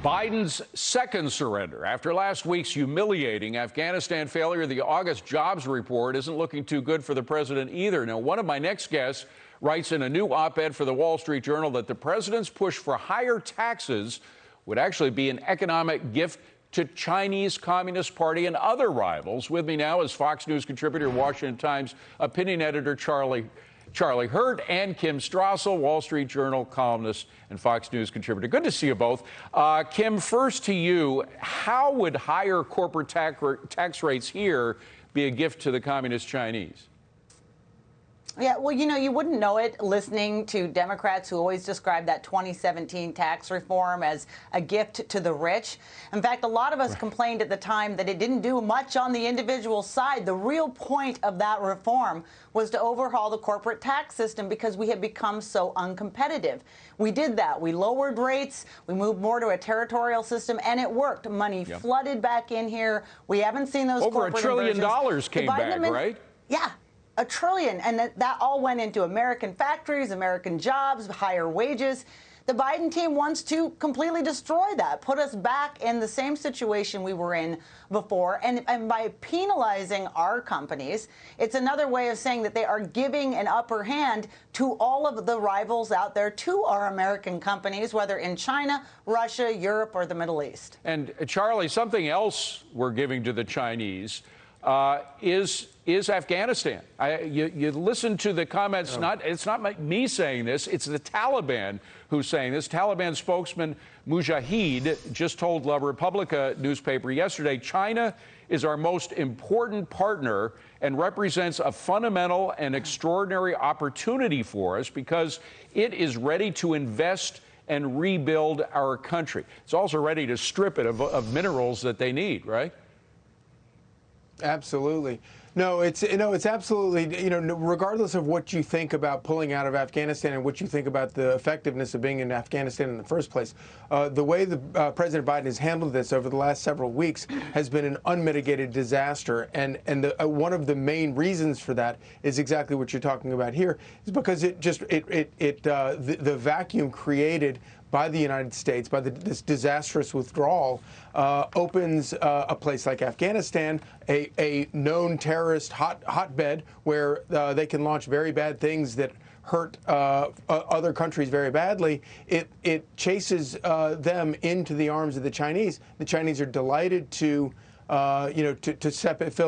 Biden's second surrender after last week's humiliating Afghanistan failure. The August jobs report isn't looking too good for the president either. Now, one of my next guests writes in a new op-ed for the Wall Street Journal that the president's push for higher taxes would actually be an economic gift to Chinese Communist Party and other rivals. With me now is Fox News contributor, Washington Times opinion editor Charlie Hurt, and Kim Strassel, Wall Street Journal columnist and Fox News contributor. Good to see you both. Kim, first to you, how would higher corporate tax rates here be a gift to the Communist Chinese? Yeah, well, you wouldn't know it listening to Democrats who always describe that 2017 tax reform as a gift to the rich. In fact, a lot of us complained at the time that it didn't do much on the individual side. The real point of that reform was to overhaul the corporate tax system because we had become so uncompetitive. We did that. We lowered rates. We moved more to a territorial system, and it worked. Money flooded back in here. We haven't seen those over $1 trillion came back, right? Yeah. $1 trillion, and that all went into American factories, American jobs, higher wages. The Biden team wants to completely destroy that, put us back in the same situation we were in before. And by penalizing our companies, it's another way of saying that they are giving an upper hand to all of the rivals out there to our American companies, whether in China, Russia, Europe, or the Middle East. And Charlie, something else we're giving to the Chinese is Afghanistan. You listen to the comments. It's not me saying this. It's the Taliban who's saying this. Taliban spokesman Mujahid just told La Repubblica newspaper yesterday, China is our most important partner and represents a fundamental and extraordinary opportunity for us because it is ready to invest and rebuild our country. It's also ready to strip it of minerals that they need, right? Absolutely. No, it's absolutely, regardless of what you think about pulling out of Afghanistan and what you think about the effectiveness of being in Afghanistan in the first place, the way President Biden has handled this over the last several weeks has been an unmitigated disaster. And one of the main reasons for that is exactly what you're talking about here, is because the vacuum created by the United States, by this disastrous withdrawal, opens a place like Afghanistan, a known terrorist hotbed where they can launch very bad things that hurt other countries very badly. It chases them into the arms of the Chinese. The Chinese are delighted to fill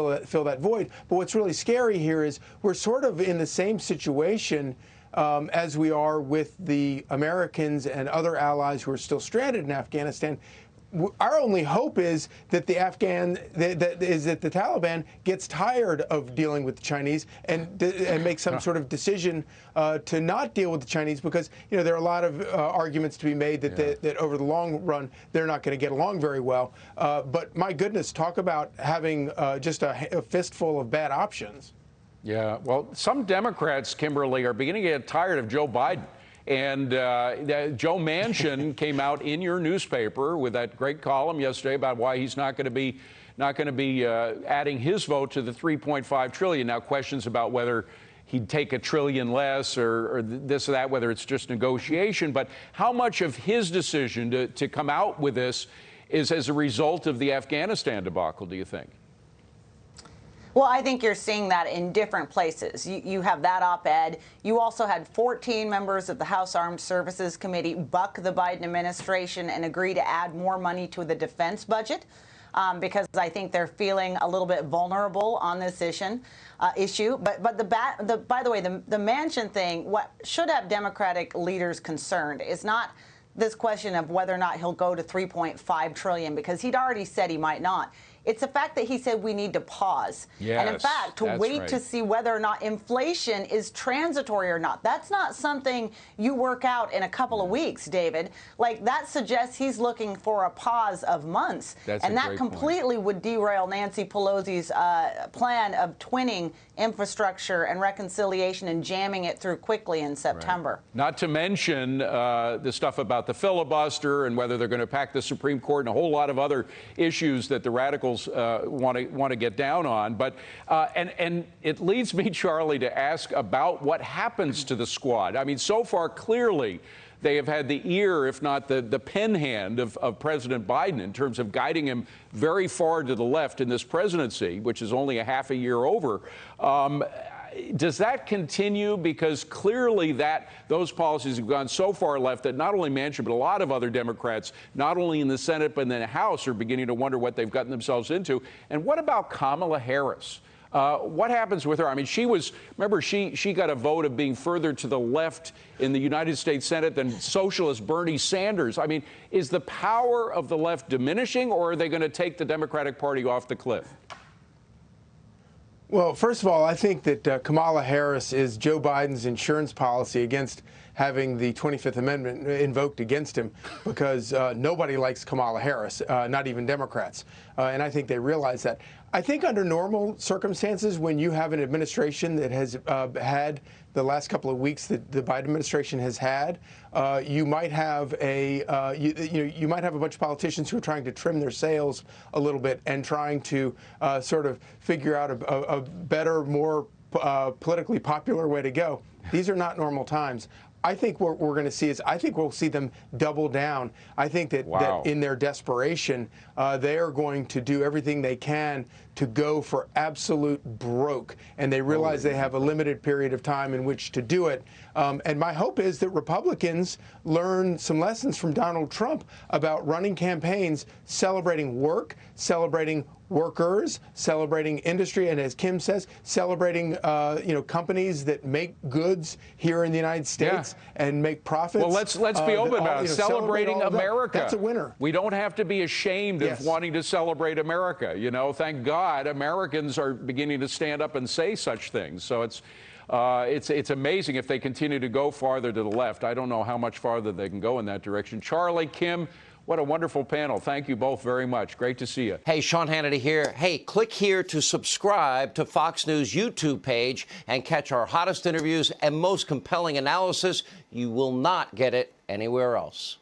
that void. But what's really scary here is we're sort of in the same situation as we are with the Americans and other allies who are still stranded in Afghanistan. Our only hope is that the Taliban gets tired of dealing with the Chinese and makes some sort of decision to not deal with the Chinese, because there are a lot of arguments to be made that over the long run they're not going to get along very well. But my goodness, talk about having just a fistful of bad options. Yeah, well, some Democrats, Kimberly, are beginning to get tired of Joe Biden. And Joe Manchin came out in your newspaper with that great column yesterday about why he's not going to be adding his vote to the $3.5 trillion. Now, questions about whether he'd take $1 trillion less or this or that, whether it's just negotiation. But how much of his decision to come out with this is as a result of the Afghanistan debacle, do you think? Well, I think you're seeing that in different places. You have that op-ed. You also had 14 members of the House Armed Services Committee buck the Biden administration and agree to add more money to the defense budget because I think they're feeling a little bit vulnerable on this issue. But by the way, the Manchin thing, what should have Democratic leaders concerned is not this question of whether or not he'll go to $3.5 trillion, because he'd already said he might not. It's the fact that he said we need to pause. Yes, and in fact, to wait to see whether or not inflation is transitory or not. That's not something you work out in a couple of weeks, David. Like, that suggests he's looking for a pause of months. And that completely would derail Nancy Pelosi's plan of twinning infrastructure and reconciliation and jamming it through quickly in September. Right. Not to mention the stuff about the filibuster and whether they're going to pack the Supreme Court and a whole lot of other issues that the radicals want to get down on. But and it leads me, Charlie, to ask about what happens to the squad. I mean, so far, clearly, they have had the ear, if not the pen hand of President Biden in terms of guiding him very far to the left in this presidency, which is only a half a year over. Does that continue? Because clearly those policies have gone so far left that not only Manchin, but a lot of other Democrats, not only in the Senate, but in the House, are beginning to wonder what they've gotten themselves into. And what about Kamala Harris? What happens with her? I mean, remember, she got a vote of being further to the left in the United States Senate than socialist Bernie Sanders. I mean, is the power of the left diminishing, or are they going to take the Democratic Party off the cliff? Well, first of all, I think that Kamala Harris is Joe Biden's insurance policy against having the 25th Amendment invoked against him, because nobody likes Kamala Harris, not even Democrats. And I think they realize that. I think under normal circumstances, when you have an administration that has had the last couple of weeks that the Biden administration has had, you might have you might have a bunch of politicians who are trying to trim their sails a little bit and trying to sort of figure out a better, more politically popular way to go. These are not normal times. I think what we're going to see is, I think we'll see them double down. I think that, that in their desperation, they are going to do everything they can to go for absolute broke. And they realize they have a limited period of time in which to do it. And my hope is that Republicans learn some lessons from Donald Trump about running campaigns, celebrating work, celebrating workers, celebrating industry, and as Kim says, celebrating companies that make goods here in the United States and make profits. Well, let's be open about it. Celebrating America. That's a winner. We don't have to be ashamed of wanting to celebrate America. You know, thank God Americans are beginning to stand up and say such things. So it's amazing if they continue to go farther to the left. I don't know how much farther they can go in that direction. Charlie, Kim, what a wonderful panel. Thank you both very much. Great to see you. Hey, Sean Hannity here. Hey, click here to subscribe to Fox News YouTube page and catch our hottest interviews and most compelling analysis. You will not get it anywhere else.